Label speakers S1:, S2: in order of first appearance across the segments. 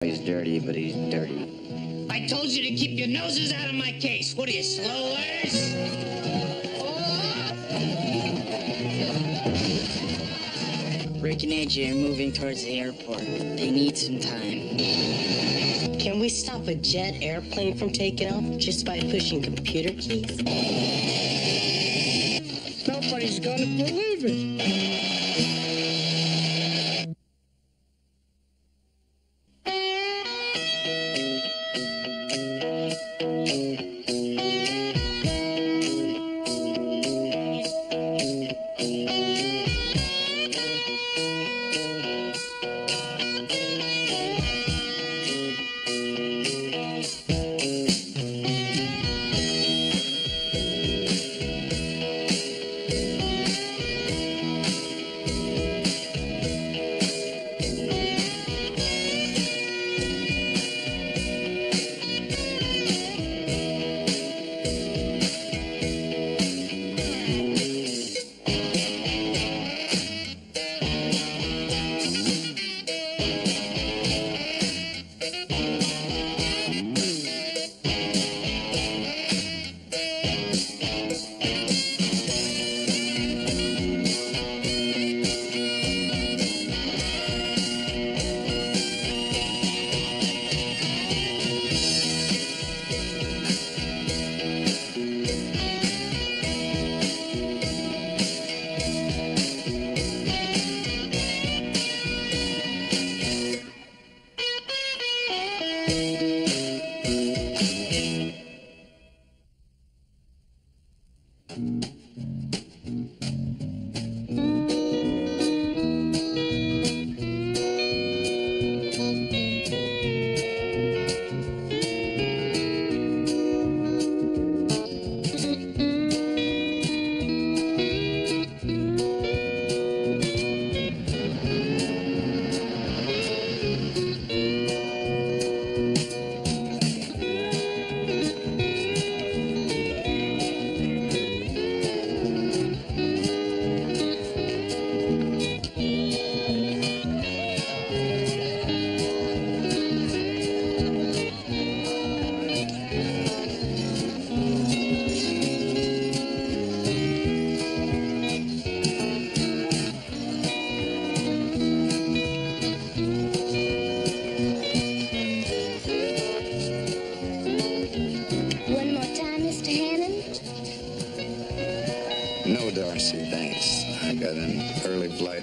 S1: He's dirty, but he's dirty.
S2: I told you to keep your noses out of my case. What are you, slow learners?
S3: Rick and AJ are moving towards the airport. They need some time.
S4: Can we stop a jet airplane from taking off just by pushing computer keys?
S2: Nobody's gonna believe it.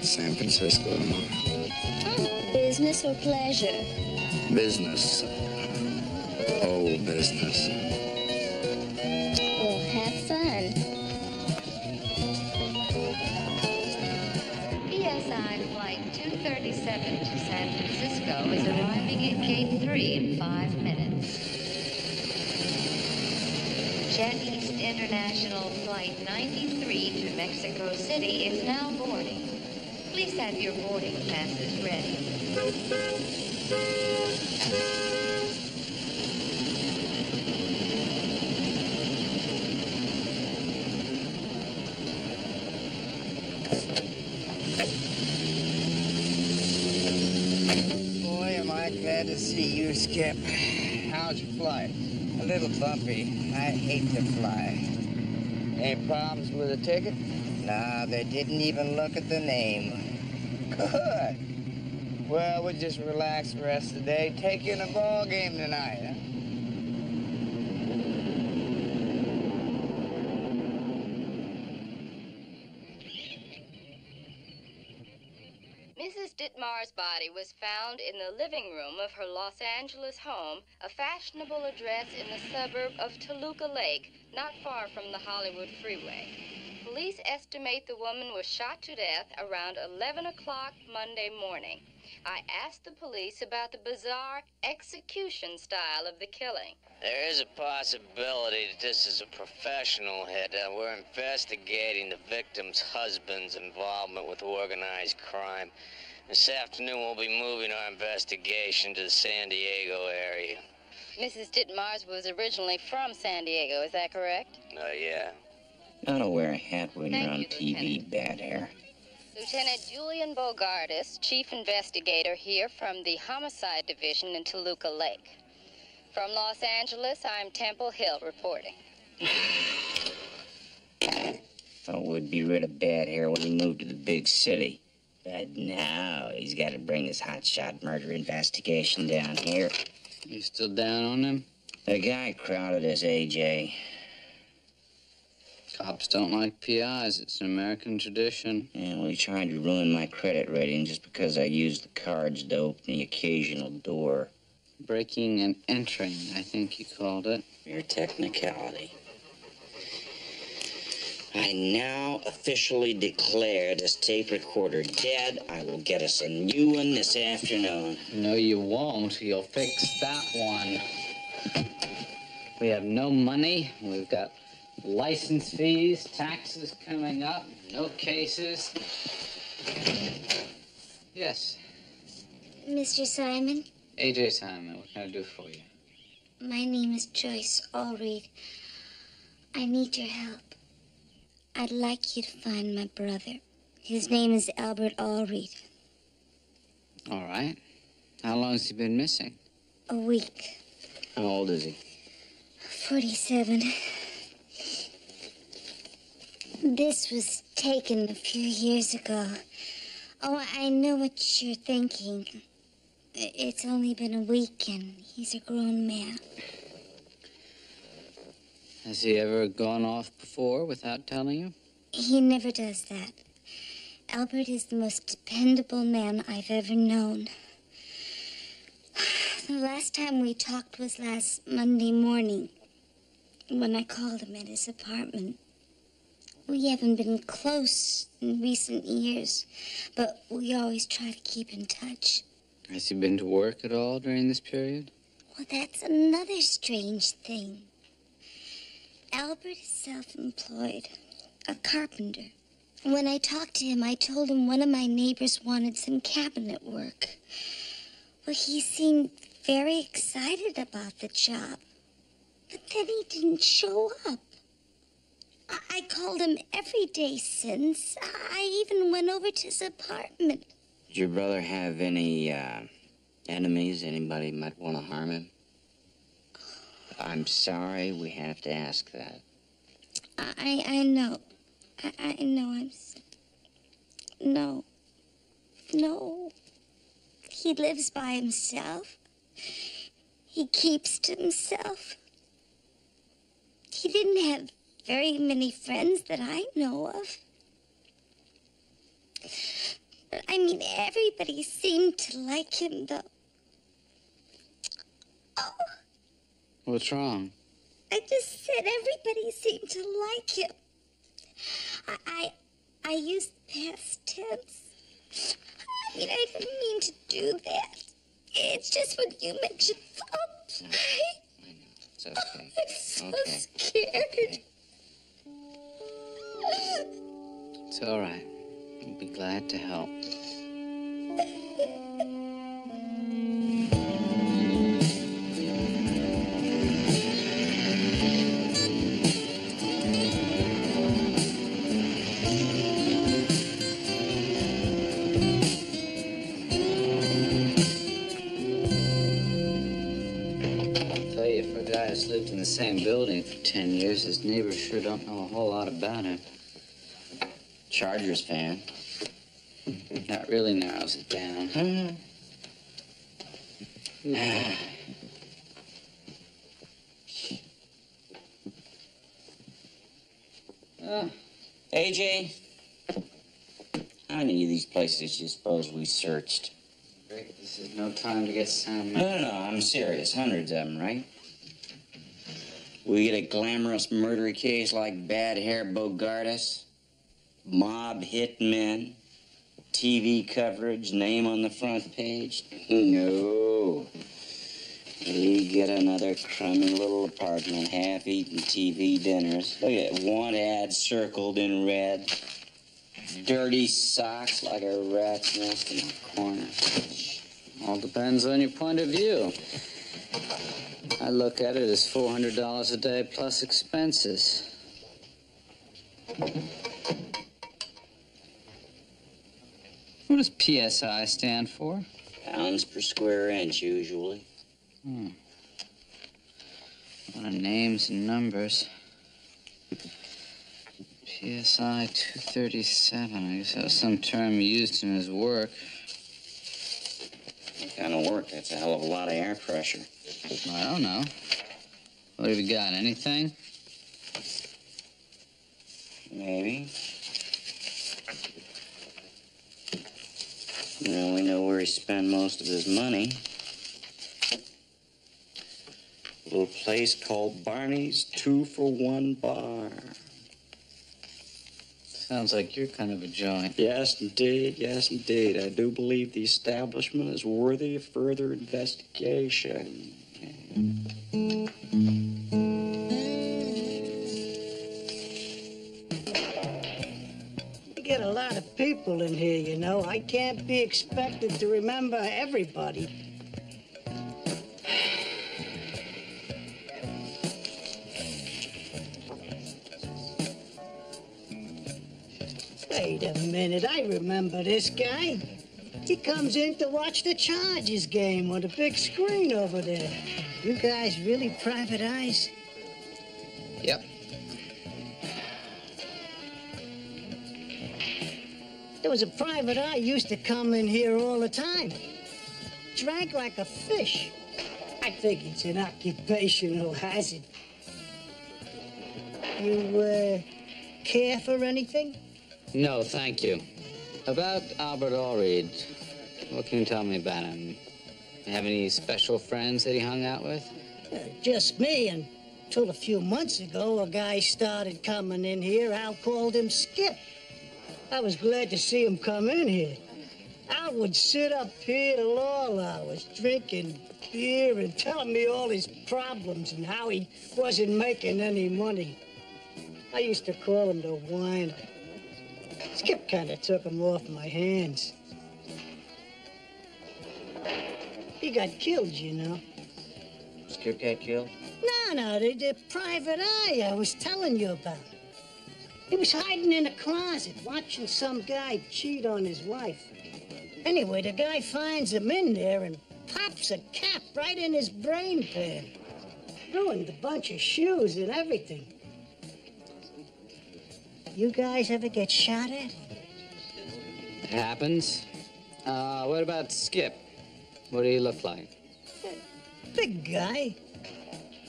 S1: San Francisco tomorrow.
S5: Oh, business or pleasure?
S1: Business. Oh, business.
S5: Well, have fun.
S6: PSI Flight 237 to San Francisco is arriving at Gate 3 in 5 minutes. Jet East International Flight 93 to Mexico City is now boarding. Please have your boarding passes ready.
S7: Boy, am I glad to see you, Skip. How's your flight? A little bumpy. I hate to fly. Any problems with the ticket? Nah, they didn't even look at the name. Good. Well, we'll just relax the rest of the day. Take you in a ball game tonight, huh?
S6: Mrs. Ditmar's body was found in the living room of her Los Angeles home, a fashionable address in the suburb of Toluca Lake, not far from the Hollywood freeway. Police estimate the woman was shot to death around 11 o'clock Monday morning. I asked the police about the bizarre execution style of the killing.
S8: There is a possibility that this is a professional hit. We're investigating the victim's husband's involvement with organized crime. This afternoon, we'll be moving our investigation to the San Diego area.
S6: Mrs. Ditmars was originally from San Diego, is that correct?
S8: Yeah.
S1: I don't wear a hat when you're
S6: Thank
S1: on
S6: you,
S1: TV,
S6: Lieutenant.
S1: bad hair.
S6: Lieutenant Julian Bogardus, Chief Investigator here from the Homicide Division in Toluca Lake. From Los Angeles, I'm Temple Hill reporting.
S3: Thought we'd be rid of bad hair when he moved to the big city. But now he's got to bring his hotshot murder investigation down here.
S9: You still down on him?
S3: The guy crowded as AJ.
S9: Cops don't like PIs. It's an American tradition.
S3: Yeah, well, he tried to ruin my credit rating just because I used the cards to open the occasional door.
S9: Breaking and entering, I think you called it.
S3: Mere technicality. I now officially declare this tape recorder dead. I will get us a new one this afternoon.
S9: No, you won't. You'll fix that one. We have no money. We've got license fees, taxes coming up, no cases. Yes.
S5: Mr. Simon?
S9: AJ Simon, what can I do for you?
S5: My name is Joyce Allreed. I need your help. I'd like you to find my brother. His name is Albert Allreed.
S9: All right. How long has he been missing?
S5: A week.
S3: How old is he?
S5: 47. This was taken a few years ago. Oh, I know what you're thinking. It's only been a week and he's a grown man.
S9: Has he ever gone off before without telling you?
S5: He never does that. Albert is the most dependable man I've ever known. The last time we talked was last Monday morning, when I called him at his apartment. We haven't been close in recent years, but we always try to keep in touch.
S9: Has he been to work at all during this period?
S5: Well, that's another strange thing. Albert is self-employed, a carpenter. When I talked to him, I told him one of my neighbors wanted some cabinet work. Well, he seemed very excited about the job. But then he didn't show up. I called him every day since. I even went over to his apartment.
S3: Did your brother have any, enemies? Anybody might want to harm him? I'm sorry, we have to ask that.
S5: I know. I know No. No. He lives by himself. He keeps to himself. He didn't have very many friends that I know of. But, I mean, everybody seemed to like him, though. Oh.
S9: What's wrong?
S5: I just said everybody seemed to like him. I used past tense. I mean, I didn't mean to do that. It's just when you mentioned thumbs.
S3: I know. It's okay.
S5: I'm so
S3: Okay.
S5: scared.
S3: Okay.
S9: It's all right. We'll be glad to help. Lived in the same building for 10 years. His neighbors sure don't know a whole lot about him.
S3: Chargers fan.
S9: That really narrows it down.
S3: AJ, how many of these places do you suppose we searched?
S9: Rick, this is no time to get sound.
S3: No, I'm serious. Hundreds of them, right? We get a glamorous murder case like Bad Hair Bogardus, mob hitmen, TV coverage, name on the front page. No. We get another crummy little apartment, half-eaten TV dinners. Look at it, one ad circled in red. Dirty socks like a rat's nest in a corner.
S9: All depends on your point of view. I look at it as $400 a day plus expenses. What does PSI stand for?
S3: Pounds per square inch, usually.
S9: A lot of names and numbers. PSI 237. I guess that was some term he used in his work.
S3: What kind of work? That's a hell of a lot of air pressure.
S9: I don't know. What have you got? Anything?
S3: Maybe. Well, we know where he spent most of his money. A little place called Barney's 2-for-1 bar.
S9: Sounds like you're kind of a joint.
S3: Yes, indeed. Yes, indeed. I do believe the establishment is worthy of further investigation.
S10: We get a lot of people in here, you know. I can't be expected to remember everybody. Wait a minute, I remember this guy. He comes in to watch the Chargers game on the big screen over there. You guys really private eyes?
S9: Yep.
S10: There was a private eye used to come in here all the time. Drank like a fish. I think it's an occupational hazard. You, care for anything?
S9: No, thank you. About Albert Allred, what can you tell me about him? You have any special friends that he hung out with?
S10: Just me, until a few months ago, a guy started coming in here. Al called him Skip. I was glad to see him come in here. Al would sit up here till all hours, drinking beer and telling me all his problems and how he wasn't making any money. I used to call him the whiner. Skip kind of took him off my hands. He got killed, you know.
S3: Skip got killed?
S10: No, the private eye I was telling you about. He was hiding in a closet, watching some guy cheat on his wife. Anyway, the guy finds him in there and pops a cap right in his brain pan. Ruined a bunch of shoes and everything. You guys ever get shot at?
S9: It happens. What about Skip? What do he look like?
S10: Big guy.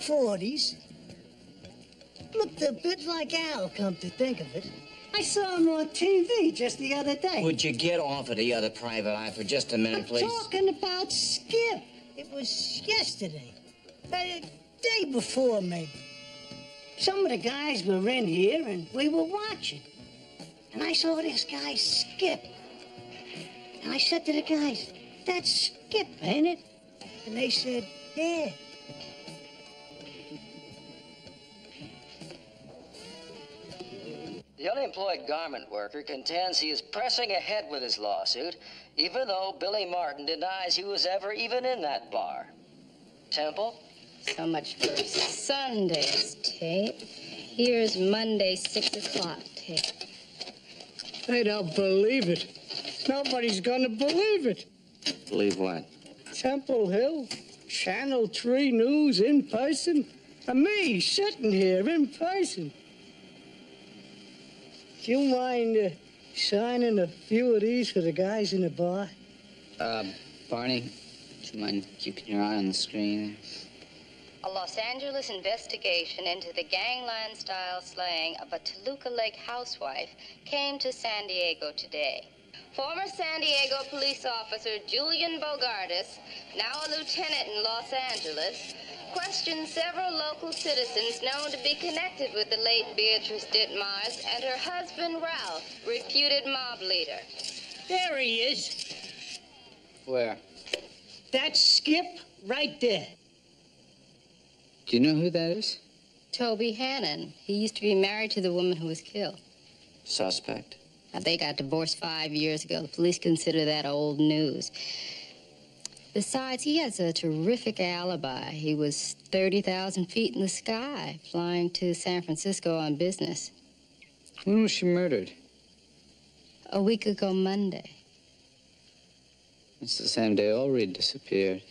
S10: 40s. Looked a bit like Al, come to think of it. I saw him on TV just the other day.
S3: Would you get off of the other private eye for just a minute, please?
S10: I'm talking about Skip. It was yesterday. A day before, maybe. Some of the guys were in here, and we were watching. And I saw this guy, Skip. And I said to the guys, "That's Skip, ain't it?" And they said, "Yeah."
S11: The unemployed garment worker contends he is pressing ahead with his lawsuit, even though Billy Martin denies he was ever even in that bar. Temple?
S6: So much for Sunday's tape. Here's Monday's 6 o'clock tape.
S10: I don't believe it. Nobody's gonna believe it.
S3: Believe what?
S10: Temple Hill, Channel 3 News in person. And me sitting here in person. Do you mind signing a few of these for the guys in the bar?
S9: Barney, do you mind keeping your eye on the screen?
S6: A Los Angeles investigation into the gangland-style slaying of a Toluca Lake housewife came to San Diego today. Former San Diego police officer Julian Bogardus, now a lieutenant in Los Angeles, questioned several local citizens known to be connected with the late Beatrice Ditmars and her husband Ralph, reputed mob leader.
S10: There he is.
S9: Where?
S10: That's Skip right there.
S9: Do you know who that is?
S6: Toby Hannon. He used to be married to the woman who was killed.
S3: Suspect?
S6: Now, they got divorced 5 years ago. The police consider that old news. Besides, he has a terrific alibi. He was 30,000 feet in the sky, flying to San Francisco on business.
S9: When was she murdered?
S6: A week ago Monday.
S9: It's the same day Ulrich disappeared.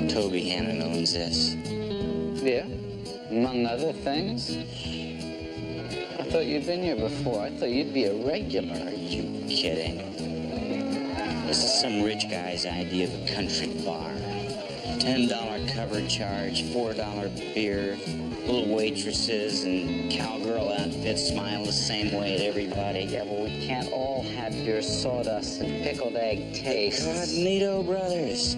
S3: Toby Hannon owns this.
S9: Yeah, among other things. I thought you'd been here before. I thought you'd be a regular.
S3: Are you kidding? This is some rich guy's idea of a country bar. $10 cover charge, $4 beer, little waitresses and cowgirl outfits smile the same way at everybody.
S9: Yeah, but we can't all have your sawdust and pickled egg tastes.
S3: Cognito Brothers.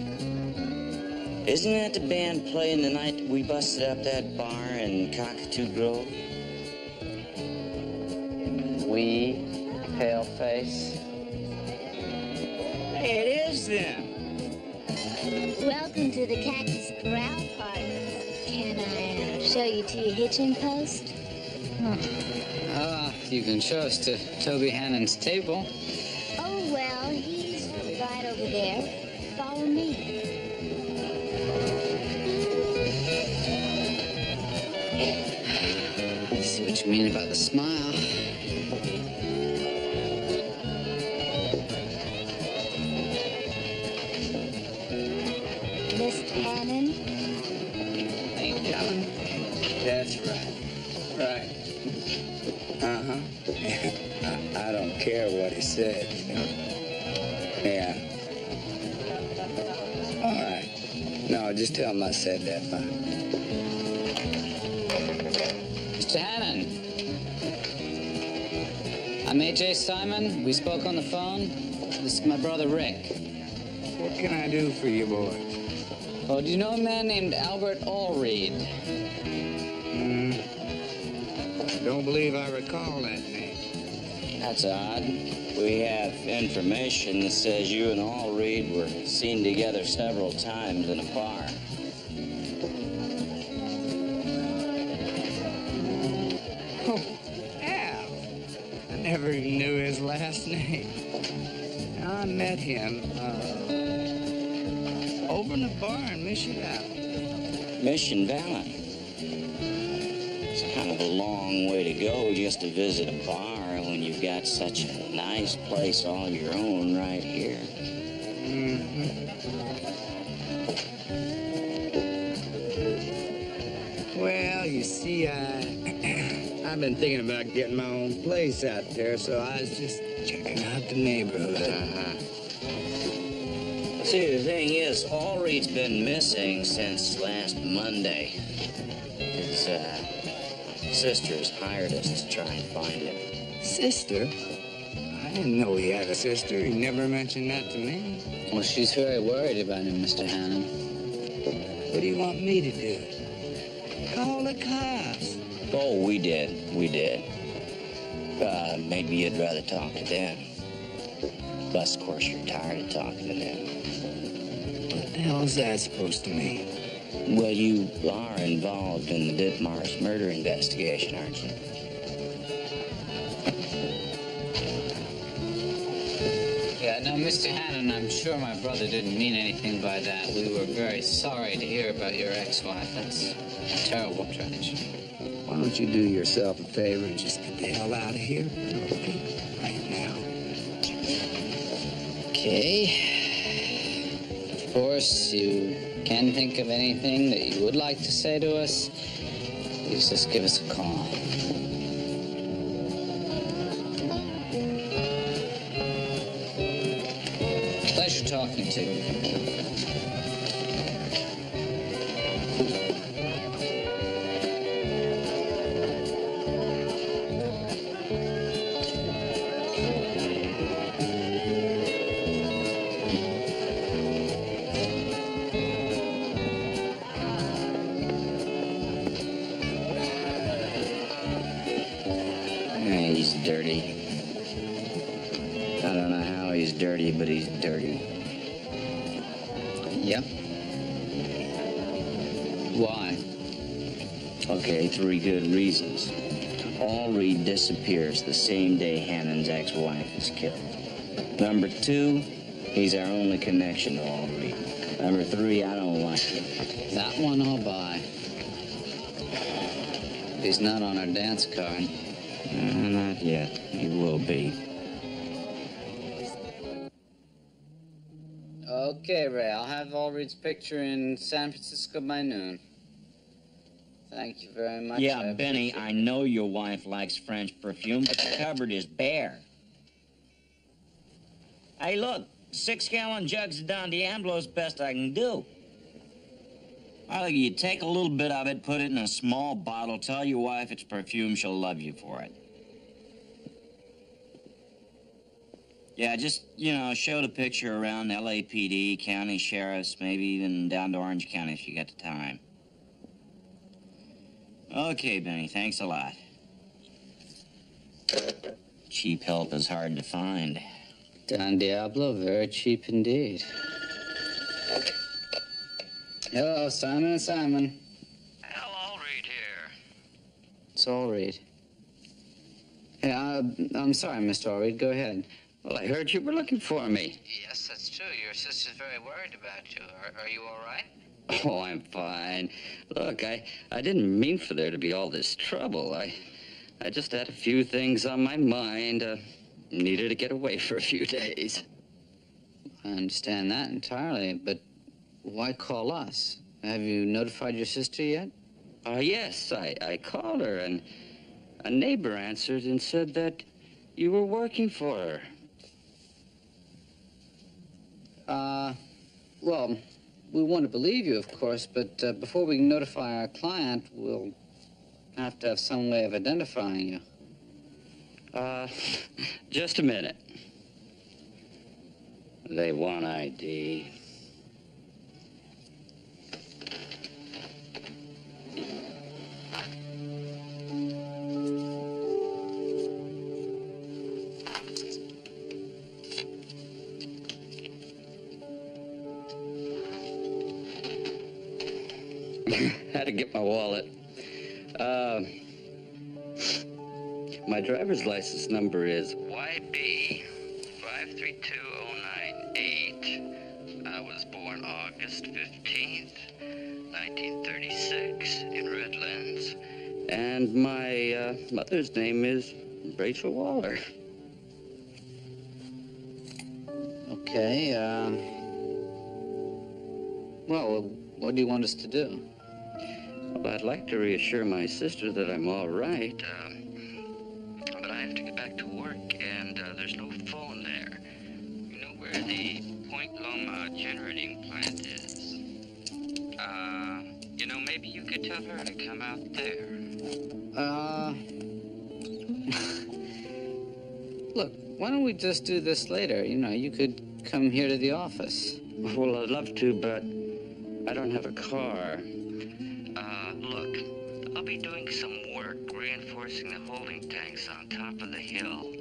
S3: Isn't that the band playing the night we busted up that bar in Cockatoo Grove?
S9: We, Paleface.
S3: It is them.
S5: Welcome to the Cactus Corral Party. Can I show you to your hitching post?
S9: You can show us to Toby Hannon's table.
S5: Oh, well, he's right over there. Follow me.
S9: I see what you mean about the smile.
S5: Mr. Hannon?
S7: Ain't coming. That's right. Right. I don't care what he said, you know. Yeah. All right. No, just tell him I said that, fine.
S9: Mr. Hannon. I'm A.J. Simon. We spoke on the phone. This is my brother, Rick.
S7: What can I do for you, boy?
S9: Oh, do you know a man named Albert Allreed?
S7: Don't believe I recall that name.
S3: That's odd. We have information that says you and Allreed were seen together several times in a bar.
S7: Oh, Al. I never even knew his last name. I met him over in the bar in Mission Valley.
S3: Mission Valley. It's kind of a long way to go just to visit a bar when you've got such a nice place all your own right here.
S7: Well, you see, I've been thinking about getting my own place out there, so I was just checking out the neighborhood.
S3: See, the thing is, Allreed's been missing since last Monday. His sister's hired us to try and find him.
S7: Sister? I didn't know he had a sister. He never mentioned that to me.
S9: Well, she's very worried about him, Mr. Hannon.
S7: What do you want me to do? Call the cops.
S3: Oh, we did. Maybe you'd rather talk to them. Plus, of course, you're tired of talking to them.
S7: What the hell is that supposed to mean?
S3: Well, you are involved in the Ditmars murder investigation, aren't you?
S9: Yeah, no, Mr. Hannon, I'm sure my brother didn't mean anything by that. We were very sorry to hear about your ex-wife. That's a terrible tragedy.
S7: Why don't you do yourself a favor and just get the hell out of here? Okay, right now.
S9: Okay. Of course, you can think of anything that you would like to say to us. Please just give us a call. Pleasure talking to you.
S3: He's dirty. I don't know how he's dirty, but he's dirty.
S9: Yeah? Why?
S3: Okay, 3 good reasons. Allreed disappears the same day Hannon's ex-wife is killed. Number 2, he's our only connection to all reading. Number 3, I don't like him.
S9: That one I'll buy. He's not on our dance card.
S3: Not yet. He will be.
S9: Okay, Ray, I'll have Allred's picture in San Francisco by noon. Thank you very much.
S3: Yeah, Benny, I know your wife likes French perfume, but the cupboard is bare. Hey, look, 6-gallon jugs of Don Diablo's best I can do. Well, you take a little bit of it, put it in a small bottle, tell your wife it's perfume, she'll love you for it. Yeah, just, show the picture around LAPD, county sheriffs, maybe even down to Orange County if you got the time. Okay, Benny, thanks a lot. Cheap help is hard to find.
S9: Don Diablo, very cheap indeed. Hello, Simon and Simon.
S8: Hello, Allred here.
S9: It's Allred. Hey, I'm sorry, Mr. Allred. Go ahead.
S3: Well, I heard you were looking for me.
S8: Yes, that's true. Your sister's very worried about you. Are you all right?
S3: Oh, I'm fine. Look, I didn't mean for there to be all this trouble. I just had a few things on my mind. Needed to get away for a few days.
S9: I understand that entirely, but why call us? Have you notified your sister yet?
S3: Yes, I called her, and a neighbor answered and said that you were working for her.
S9: Well, we want to believe you, of course, but before we can notify our client, we'll have to have some way of identifying you.
S3: Just a minute. They want ID. Had to get my wallet. My driver's license number is YB 532098. I was born August 15th, 1936 in Redlands. And my mother's name is Rachel Waller.
S9: Okay, well, what do you want us to do?
S3: Well, I'd like to reassure my sister that I'm all right, but I have to get back to work, and there's no phone there. You know where the Point Loma generating plant is? Maybe you could tell her to come out there.
S9: Look, why don't we just do this later? You could come here to the office.
S3: Well, I'd love to, but I don't have a car. Look, I'll be doing some work reinforcing the holding tanks on top of the hill.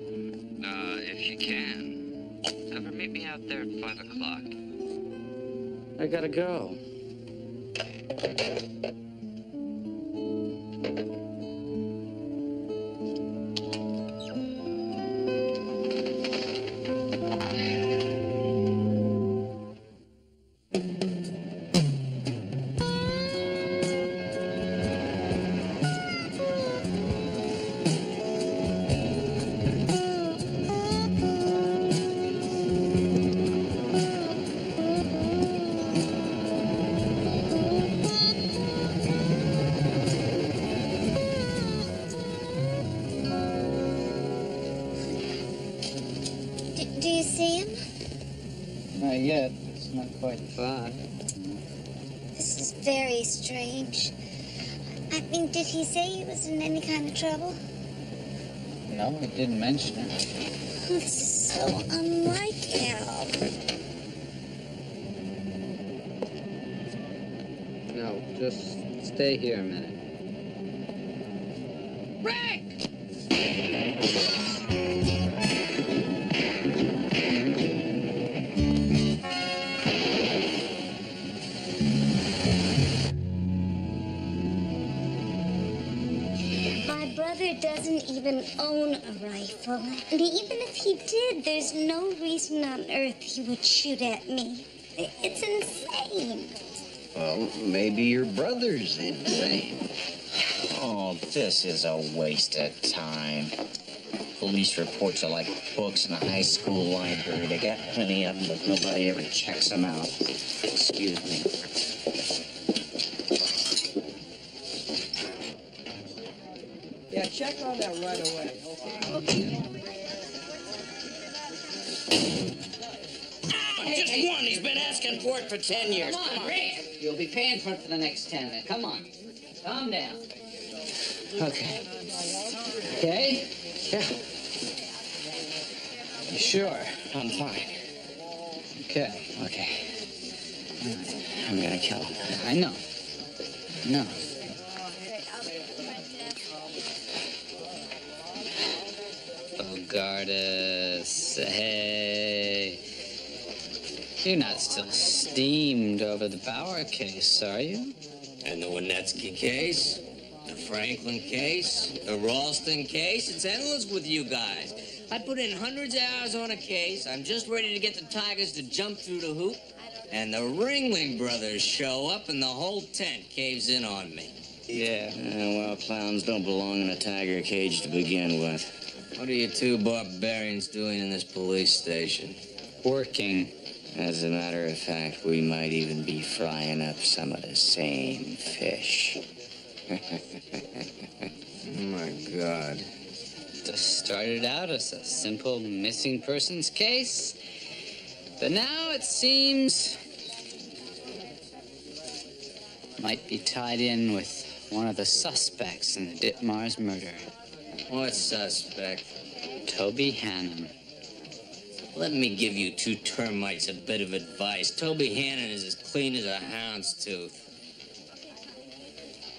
S3: If you can, have her meet me out there at 5 o'clock. I gotta go.
S5: Do you see him?
S9: Not yet. It's not quite 5.
S5: This is very strange. I mean, did he say he was in any kind of trouble?
S9: No, he didn't mention it.
S5: This is so unlike Al.
S9: No, just stay here a minute.
S2: Rick!
S5: My brother doesn't even own a rifle. And even if he did, there's no reason on earth he would shoot at me. It's insane.
S3: Well, maybe your brother's insane. Oh, this is a waste of time. Police reports are like books in a high school library. They got plenty of them, but nobody ever checks them out. Excuse me.
S7: Yeah, check on that right away. Okay.
S2: Just one. He's been asking for it for 10 years.
S9: Come on, Rick. You'll be paying for it for the next 10 minutes. Come on. Calm down. Okay. Okay?
S3: Yeah,
S9: You sure?
S3: I'm fine.
S9: Okay.
S3: Okay. I'm gonna kill him.
S9: I know. No. Bogardus, hey. You're not still steamed over the Bauer case, are you?
S8: And the Winetsky case, the Franklin case, the Ralston case. It's endless with you guys. I put in hundreds of hours on a case. I'm just ready to get the Tigers to jump through the hoop. And the Ringling brothers show up and the whole tent caves in on me.
S9: Yeah.
S3: Well, clowns don't belong in a tiger cage to begin with.
S8: What are you two barbarians doing in this police station?
S9: Working.
S3: As a matter of fact, we might even be frying up some of the same fish.
S8: Oh, my God.
S9: Just started out as a simple missing persons case. But now it seems might be tied in with one of the suspects in the Ditmars murder.
S8: What suspect?
S9: Toby Hannon.
S8: Let me give you two termites a bit of advice. Toby Hannon is as clean as a hound's tooth.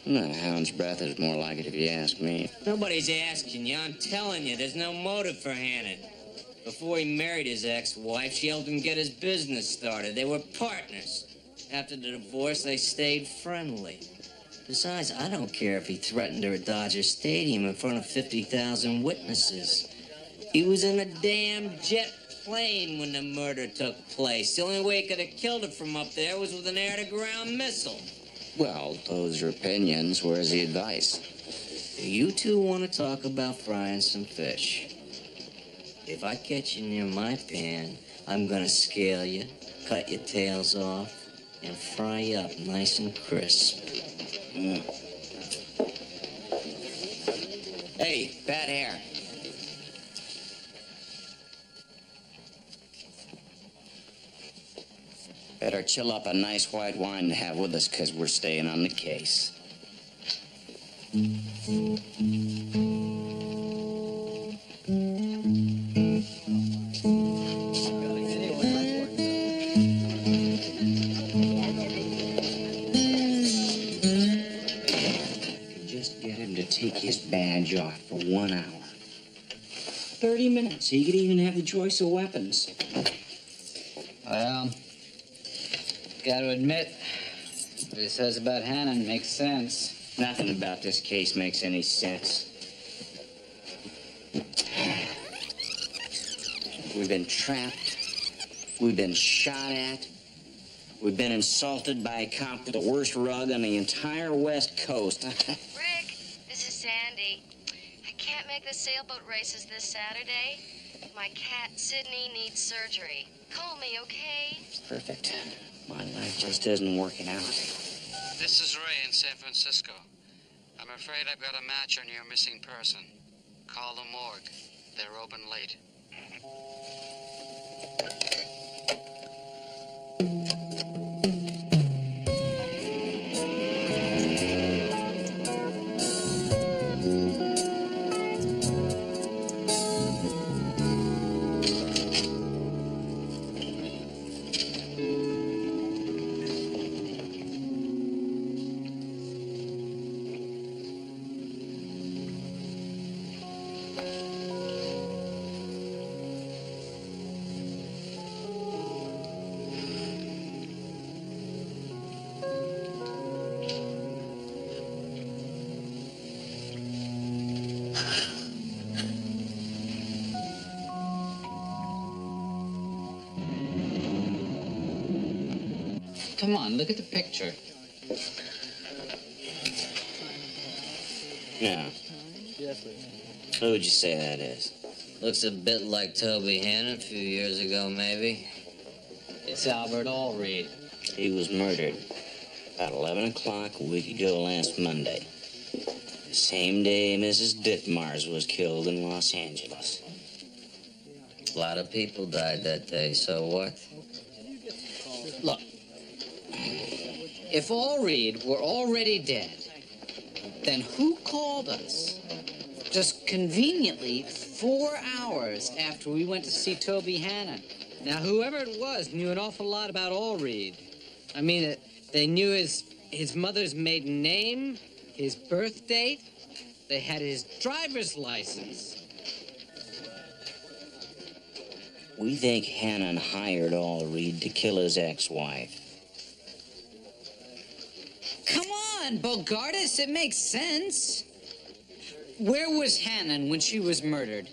S3: A hound's breath is more like it if you ask me.
S8: Nobody's asking you. I'm telling you, there's no motive for Hannon. Before he married his ex-wife, she helped him get his business started. They were partners. After the divorce, they stayed friendly. Besides, I don't care if he threatened her at Dodger Stadium in front of 50,000 witnesses. He was in a damn jet plane when the murder took place. The only way he could have killed her from up there was with an air-to-ground missile.
S3: Well, those are opinions. Where's the advice?
S8: You two want to talk about frying some fish. If I catch you near my pan, I'm gonna scale you, cut your tails off, and fry you up nice and crisp.
S3: Hey, bad hair. Better chill up a nice white wine to have with us, because we're staying on the case. Just get him to take his badge off for 1 hour. 30 minutes. He could even have the choice of weapons.
S9: Well, gotta admit, what he says about Hannon makes sense.
S3: Nothing about this case makes any sense. We've been trapped. We've been shot at. We've been insulted by a cop with the worst rug on the entire West Coast.
S6: Rick, this is Sandy. I can't make the sailboat races this Saturday. My cat, Sydney, needs surgery. Call me, okay?
S3: Perfect. My life just isn't working out.
S12: This is Ray in San Francisco. I'm afraid I've got a match on your missing person. Call the morgue. They're open late.
S9: Come on, look at the picture.
S3: Yeah. Who would you say that is?
S8: Looks a bit like Toby Hannon a few years ago, maybe.
S9: It's Albert Allred.
S3: He was murdered about 11 o'clock a week ago last Monday. The same day Mrs. Ditmars was killed in Los Angeles.
S8: A lot of people died that day, so what?
S9: Look, if Allred were already dead, then who called us? Just conveniently 4 hours after we went to see Toby Hannon. Now, whoever it was knew an awful lot about Allred. I mean, they knew his mother's maiden name, his birth date. They had his driver's license.
S3: We think Hannon hired Allred to kill his ex-wife.
S9: Come on, Bogardus, it makes sense. Where was Hannon when she was murdered?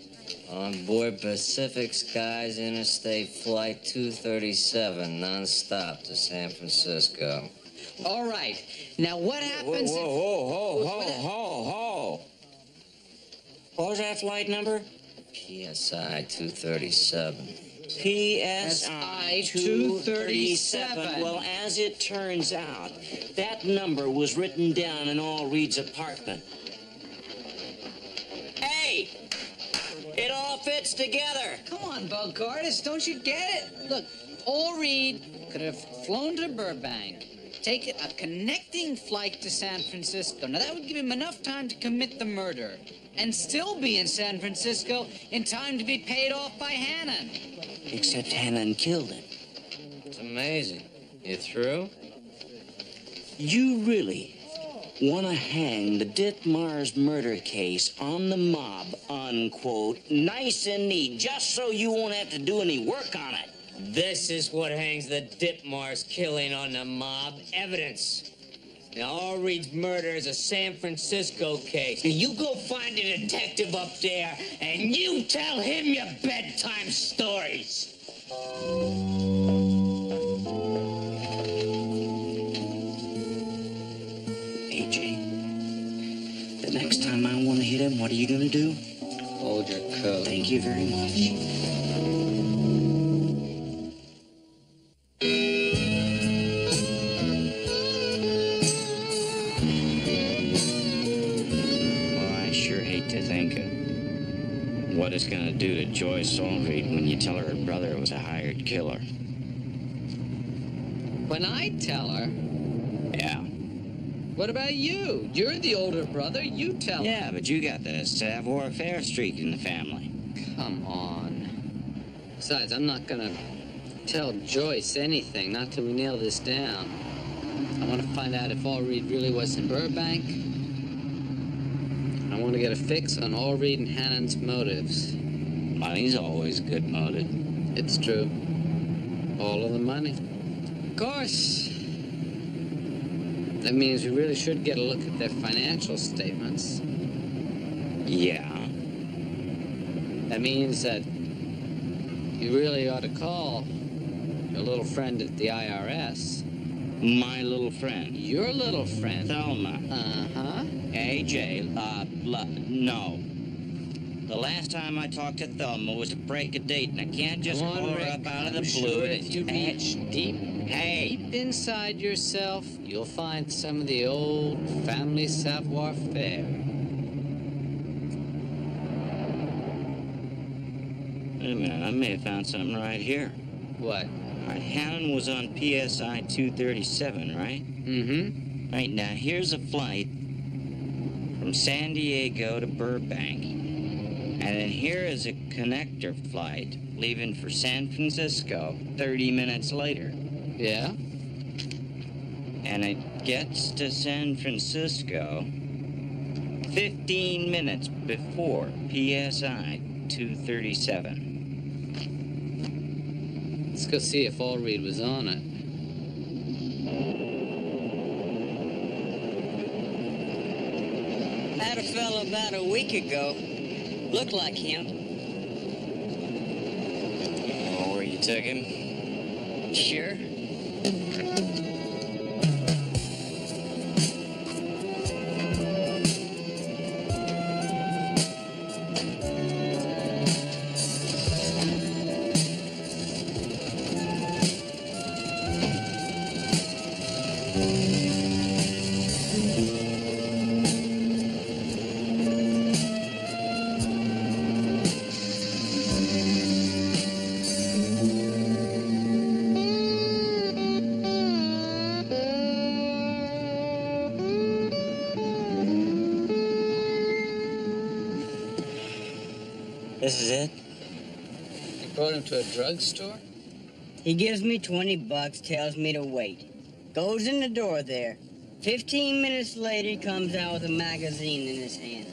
S8: On board Pacific Skies Interstate Flight 237, non-stop to San Francisco.
S9: All right. Now, what happens
S3: Ho. What was that flight number?
S8: PSI 237.
S3: PSI 237. Well, as it turns out, that number was written down in Allred's apartment. Hey! It all fits together.
S9: Come on, Bogardus, don't you get it? Look, Allred could have flown to Burbank, taken a connecting flight to San Francisco. Now, that would give him enough time to commit the murder and still be in San Francisco in time to be paid off by Hannon.
S3: Except Hannon killed him.
S8: It's amazing. You through?
S3: You really want to hang the Ditmars murder case on the mob, unquote, nice and neat, just so you won't have to do any work on it.
S2: This is what hangs the Ditmars killing on the mob. Evidence. Now, Allred's murder is a San Francisco case. Now, you go find a detective up there, and you tell him your bedtime stories.
S3: AJ, the next time I want to hit him, what are you going to do?
S8: Hold your coat.
S3: Thank you very much. What it's gonna do to Joyce Allred when you tell her her brother was a hired killer.
S9: When I tell her?
S3: Yeah.
S9: What about you? You're the older brother. You tell her.
S3: Yeah, but you got the savoir-faire streak in the family.
S9: Come on. Besides, I'm not gonna tell Joyce anything, not till we nail this down. I want to find out if Allred really was in Burbank. I want to get a fix on Allred and Hannon's motives.
S3: Money's always a good motive.
S9: It's true. All of the money. Of course. That means we really should get a look at their financial statements.
S3: Yeah.
S9: That means that you really ought to call your little friend at the IRS.
S3: My little friend.
S9: Your little friend.
S3: Thelma.
S9: Uh-huh.
S3: AJ, no. The last time I talked to Thelma was to break a date, and I can't just call her up out of the blue.
S9: Sure, if you reach deep
S3: Hey!
S9: Deep inside yourself, you'll find some of the old family savoir-faire.
S3: Wait a minute, I may have found something right here.
S9: What?
S3: All right, Hannon was on PSI 237, right?
S9: Mm-hmm.
S3: Right, now here's a flight from San Diego to Burbank. And then here is a connector flight leaving for San Francisco 30 minutes later.
S9: Yeah?
S3: And it gets to San Francisco 15 minutes before PSI 237.
S9: Let's go see if Allred was on it.
S7: Had a fella about a week ago. Looked like him.
S3: Oh, where you took him?
S7: Sure.
S3: This is it?
S9: You brought him to a drugstore?
S10: He gives me 20 bucks, tells me to wait. Goes in the door there. 15 minutes later, he comes out with a magazine in his hand.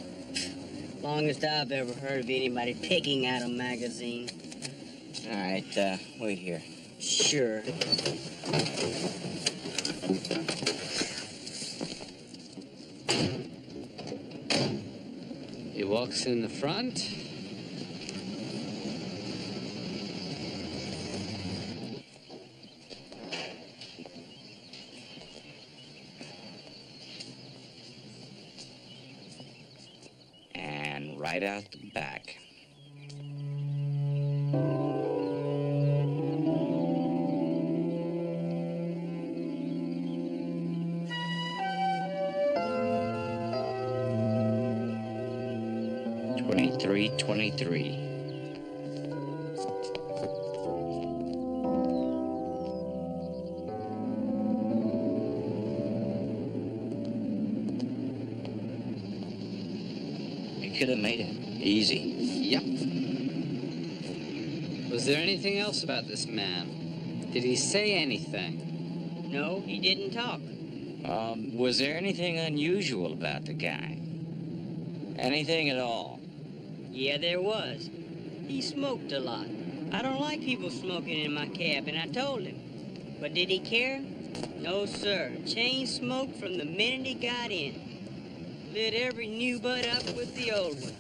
S10: Longest I've ever heard of anybody picking out a magazine.
S3: All right, wait here.
S10: Sure.
S9: He walks in the front.
S3: And right out the back. $23.23. Could have made it easy.
S9: Yep. Was there anything else about this man? Did he say anything?
S10: No, he didn't talk.
S3: Was there anything unusual about the guy? Anything at all?
S10: Yeah, there was. He smoked a lot. I don't like people smoking in my cabin, I told him. But did he care? No, sir. Chain smoked from the minute he got in. Lit every new butt up with the old one.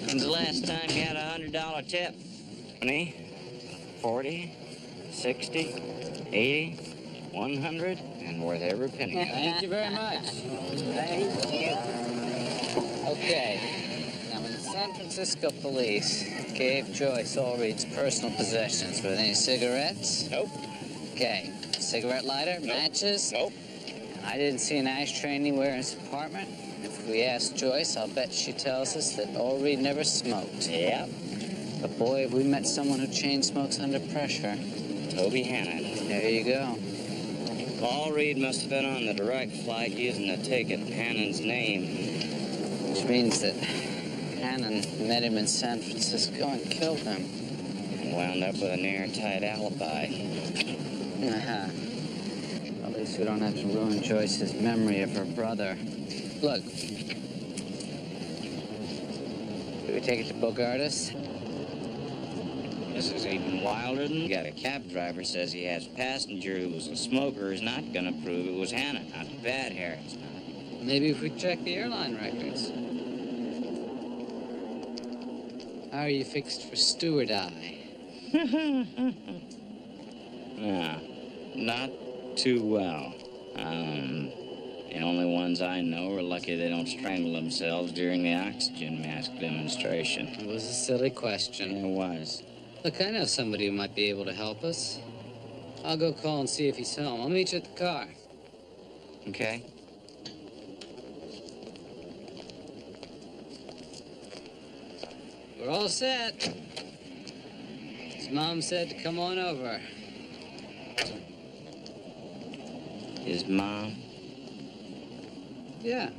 S3: When's the last time you had a $100 tip? 20, 40, 60, 80, 100, and worth every penny.
S9: Thank you very much.
S10: Thank you.
S9: Okay. Now, when the San Francisco police gave Joyce Allred's personal possessions, were there any cigarettes?
S3: Nope.
S9: Okay. Cigarette lighter?
S3: Nope.
S9: Matches?
S3: Nope.
S9: I didn't see an ashtray anywhere in his apartment. If we ask Joyce, I'll bet she tells us that Allred never smoked.
S3: Yep.
S9: But boy, have we met someone who chain smokes under pressure.
S3: Toby Hannon.
S9: There you go.
S3: Allred must have been on the direct flight using the ticket in Hannon's name.
S9: Which means that Hannon met him in San Francisco and killed him.
S3: And wound up with an airtight alibi.
S9: Uh-huh. At least we don't have to ruin Joyce's memory of her brother. Look. Do we take it to Bogartis?
S3: This is even wilder than... You got a cab driver says he has a passenger who was a smoker is not going to prove it was Hannon. Not too bad, Harry. It's not.
S9: Maybe if we check the airline records. How are you fixed for steward eye?
S3: No, not too well. The only ones I know are lucky they don't strangle themselves during the oxygen mask demonstration.
S9: It was a silly question.
S3: It was.
S9: Look, I know somebody who might be able to help us. I'll go call and see if he's home. I'll meet you at the car.
S3: Okay.
S9: We're all set. His mom said to come on over.
S3: His mom?
S9: Yeah.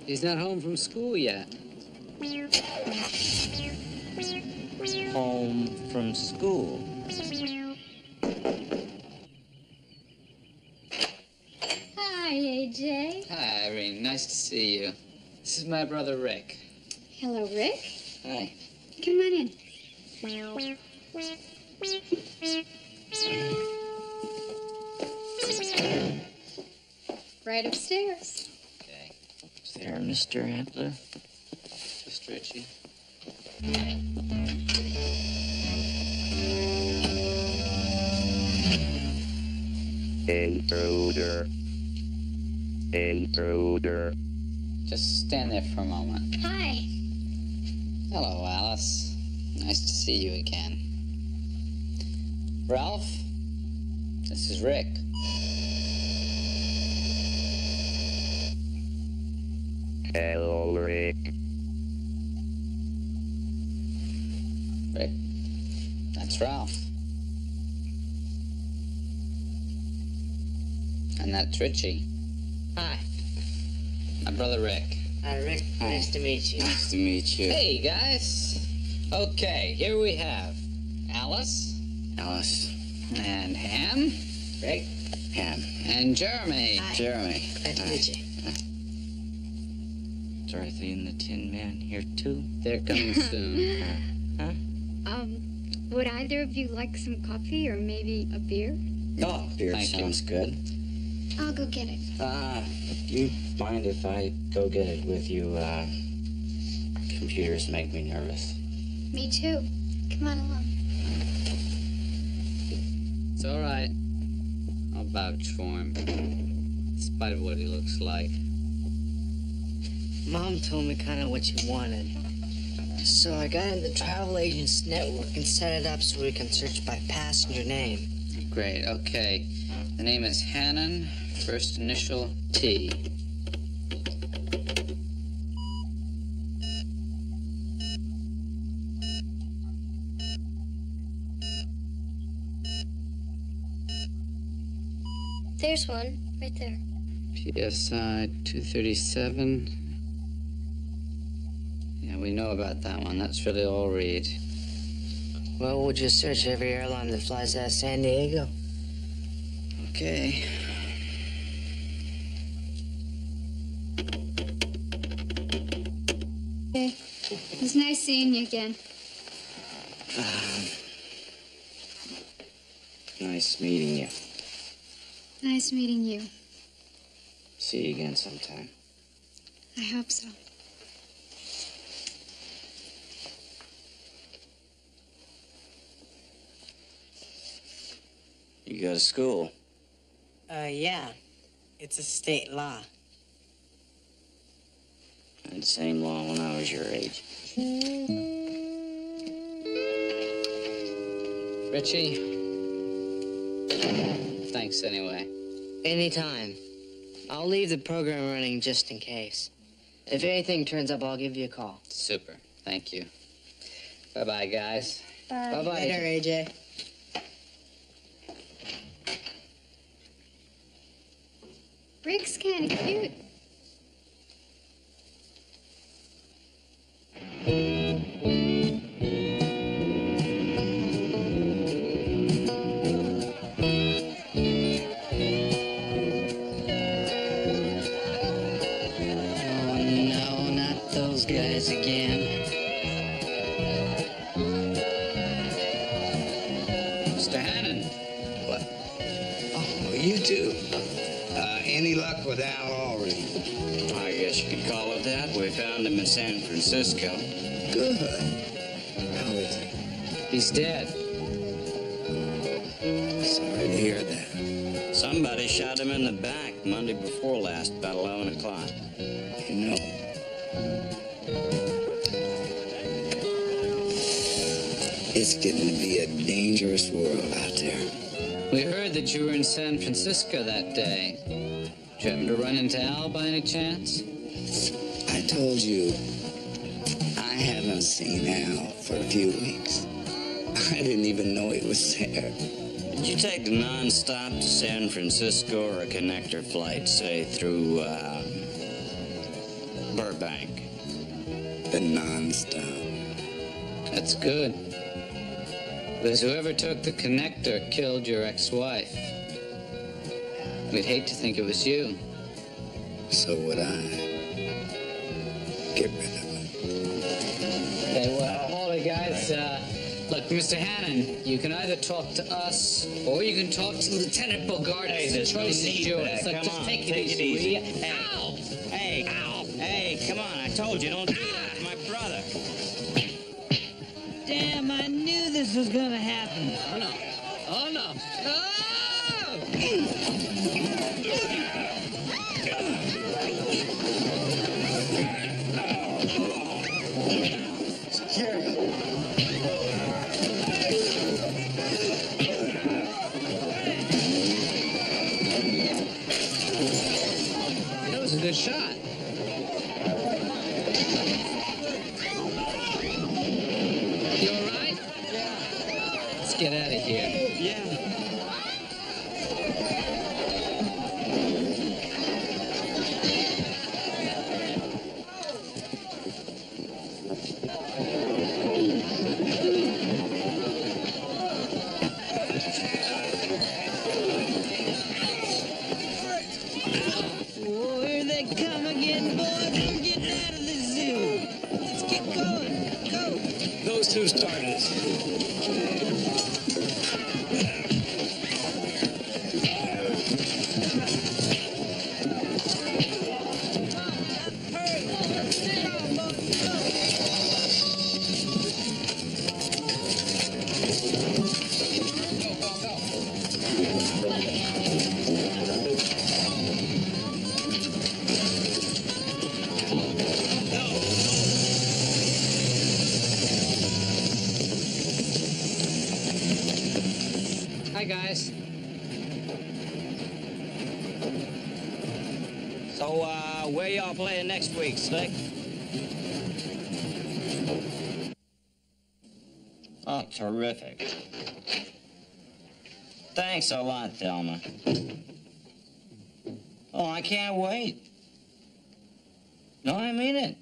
S9: He's not home from school yet.
S3: Home from school?
S6: Hi, AJ.
S9: Hi, Irene. Nice to see you. This is my brother, Rick.
S6: Hello, Rick.
S3: Hi.
S6: Come on in. Right upstairs.
S9: Okay.
S3: Is there Mr. Adler?
S9: Just Richie.
S1: Intruder. Intruder.
S9: Just stand there for a moment.
S6: Hi.
S9: Hello, Alice. Nice to see you again. Ralph, this is Rick.
S1: Hello, Rick.
S9: Rick, that's Ralph. And that's Richie.
S4: Hi.
S9: My brother Rick.
S4: Hi, Rick. Nice to meet you.
S3: Nice to meet you.
S9: Hey, guys. Okay, here we have Alice.
S3: Alice.
S9: And Ham.
S4: Rick.
S3: Ham.
S9: And Jeremy.
S4: Hi.
S3: Jeremy.
S4: Nice to meet you.
S3: Dorothy and the Tin Man here too?
S9: They're coming soon.
S3: Huh?
S13: Would either of you like some coffee or maybe a beer?
S3: Oh, beer
S9: Thank you.
S3: sounds good.
S13: I'll go get it.
S3: Do you mind if I go get it with you? Computers make me nervous.
S13: Me too. Come on along.
S9: It's all right. I'll vouch for him. In spite of what he looks like.
S4: Mom told me kind of what you wanted. So I got in the travel agent's network and set it up so we can search by passenger name.
S9: Great, okay. The name is Hannon, first initial T.
S13: There's one, right there.
S9: PSI 237. Yeah, we know about that one. That's really all read.
S4: Well, we'll just search every airline that flies out of San Diego.
S9: Okay.
S13: Hey, it was nice seeing you again.
S3: Nice meeting you.
S13: Nice meeting you.
S3: See you again sometime.
S13: I hope so.
S3: You go to school?
S4: Yeah. It's a state law.
S3: I had the same law when I was your age.
S9: Richie? Thanks anyway.
S4: Anytime. I'll leave the program running just in case. If anything turns up, I'll give you a call.
S9: Super. Thank you. Bye-bye, guys.
S13: Bye.
S4: Bye-bye. Later, AJ.
S13: Rick's kind of cute.
S9: Oh, no, not those guys again. Mr. Hannon.
S7: What? Oh, you too. Any luck with Al Already?
S3: I guess you could call it that. We found him in San Francisco.
S7: Good. How is he?
S9: He's dead.
S7: Sorry to hear that.
S3: Somebody shot him in the back Monday before last, about 11 o'clock.
S7: You know, it's getting to be a dangerous world out there.
S9: We heard that you were in San Francisco that day. Did you happen to run into Al by any chance?
S7: I told you, I haven't seen Al for a few weeks. I didn't even know he was there.
S3: Did you take the non-stop to San Francisco or a connector flight, say, through, Burbank?
S7: The non-stop.
S9: That's good. Because whoever took the connector killed your ex-wife. We'd hate to think it was you.
S7: So would I. Get rid of him.
S9: Okay, well, hold it, guys. Look, Mr. Hannon, you can either talk to us or you can talk to Lieutenant Bogart.
S3: Hey, there's no need for that.
S9: Look,
S3: Come
S9: just
S3: on,
S9: take it
S3: take
S9: easy.
S3: it
S9: will
S3: easy.
S9: ya?
S3: Hey.
S9: Ow!
S3: Hey,
S9: Ow!
S3: hey, come on, I told you, don't do that to my brother.
S14: Damn, I knew this was gonna happen.
S9: Oh, no. Oh, no. Oh! That was a good shot.
S14: Oh, here they come again, boys. We're getting out of the zoo. Let's get going. Go.
S15: Those two started it.
S9: Hi, guys.
S3: So, where y'all playing next week, Slick? Oh, terrific. Thanks a lot, Thelma. Oh, I can't wait. No, I mean it.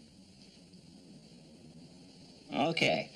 S3: Okay.